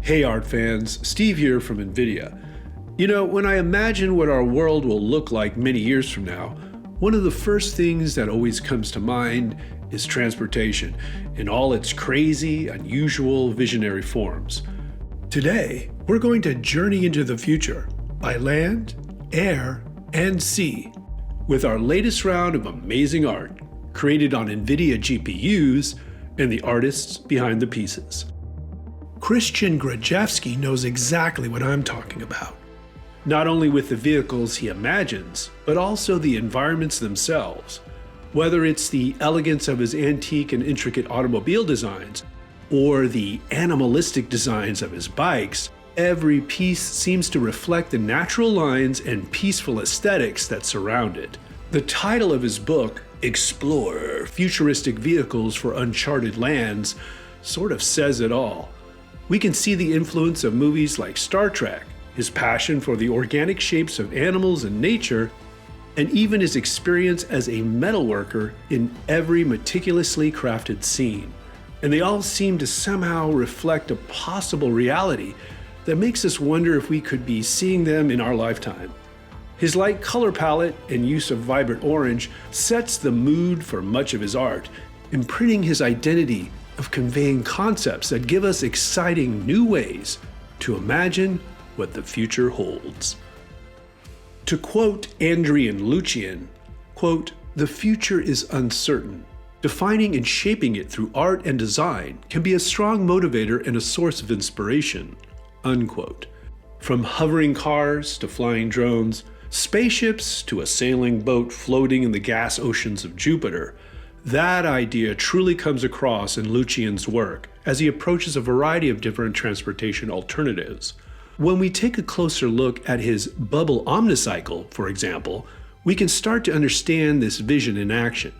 Hey art fans, Steve here from NVIDIA. You know, when I imagine what our world will look like many years from now, one of the first things that always comes to mind is transportation in all its crazy, unusual, visionary forms. Today, we're going to journey into the future by land, air, and sea with our latest round of amazing art created on NVIDIA GPUs and the artists behind the pieces. Christian Grajewski knows exactly what I'm talking about. Not only with the vehicles he imagines, but also the environments themselves. Whether it's the elegance of his antique and intricate automobile designs, or the animalistic designs of his bikes, every piece seems to reflect the natural lines and peaceful aesthetics that surround it. The title of his book, Explorer: Futuristic Vehicles for Uncharted Lands, sort of says it all. We can see the influence of movies like Star Trek, his passion for the organic shapes of animals and nature, and even his experience as a metalworker in every meticulously crafted scene. And they all seem to somehow reflect a possible reality that makes us wonder if we could be seeing them in our lifetime. His light color palette and use of vibrant orange sets the mood for much of his art, imprinting his identity of conveying concepts that give us exciting new ways to imagine what the future holds. To quote Andrian Luchian, quote, "The future is uncertain. Defining and shaping it through art and design can be a strong motivator and a source of inspiration," unquote. From hovering cars to flying drones, spaceships to a sailing boat floating in the gas oceans of Jupiter, that idea truly comes across in Luchian's work as he approaches a variety of different transportation alternatives. When we take a closer look at his bubble omnicycle, for example, we can start to understand this vision in action.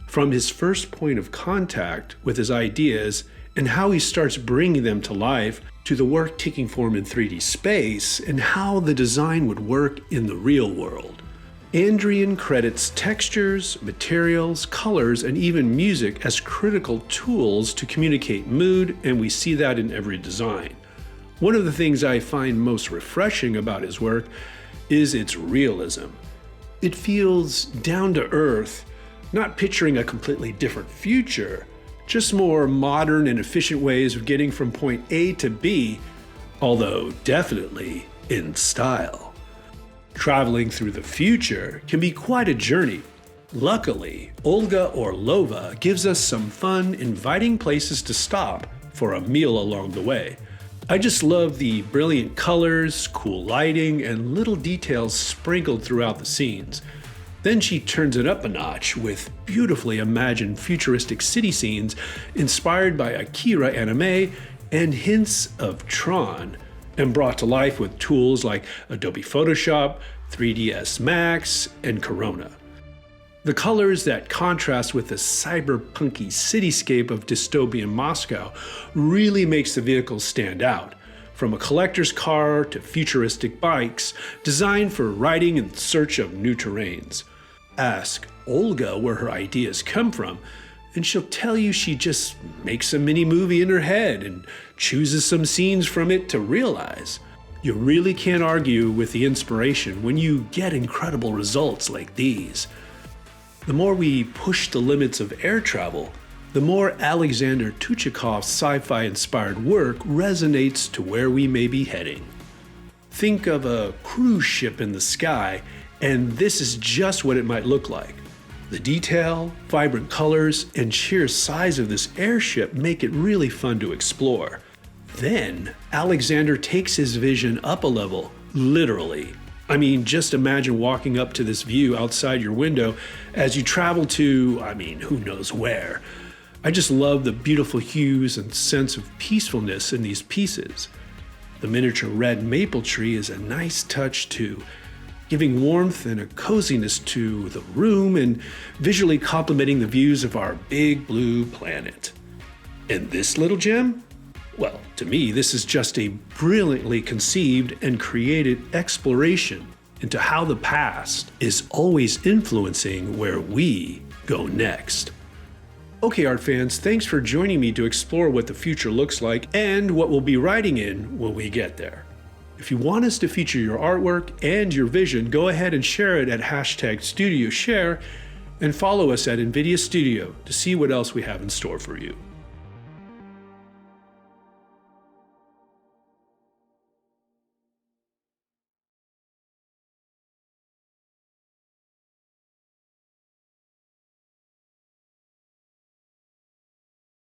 From his first point of contact with his ideas and how he starts bringing them to life, to the work taking form in 3D space and how the design would work in the real world. Andrian credits textures, materials, colors, and even music as critical tools to communicate mood, and we see that in every design. One of the things I find most refreshing about his work is its realism. It feels down to earth, not picturing a completely different future, just more modern and efficient ways of getting from point A to B, although definitely in style. Traveling through the future can be quite a journey. Luckily, Olga Orlova gives us some fun, inviting places to stop for a meal along the way. I just love the brilliant colors, cool lighting, and little details sprinkled throughout the scenes. Then she turns it up a notch with beautifully imagined futuristic city scenes inspired by Akira anime and hints of Tron, and brought to life with tools like Adobe Photoshop, 3ds Max, and Corona. The colors that contrast with the cyberpunky cityscape of dystopian Moscow really makes the vehicles stand out, from a collector's car to futuristic bikes designed for riding in search of new terrains. Ask Olga where her ideas come from, and she'll tell you she just makes a mini movie in her head and chooses some scenes from it to realize. You really can't argue with the inspiration when you get incredible results like these. The more we push the limits of air travel, the more Alexander Tujikov's sci-fi inspired work resonates to where we may be heading. Think of a cruise ship in the sky, and this is just what it might look like. The detail, vibrant colors, and sheer size of this airship make it really fun to explore. Then, Alexander takes his vision up a level, literally. I mean, just imagine walking up to this view outside your window as you travel to, who knows where. I just love the beautiful hues and sense of peacefulness in these pieces. The miniature red maple tree is a nice touch too, giving warmth and a coziness to the room and visually complementing the views of our big blue planet. And this little gem? Well, to me, this is just a brilliantly conceived and created exploration into how the past is always influencing where we go next. Okay, art fans, thanks for joining me to explore what the future looks like and what we'll be writing in when we get there. If you want us to feature your artwork and your vision, go ahead and share it at #StudioShare and follow us at NVIDIA Studio to see what else we have in store for you.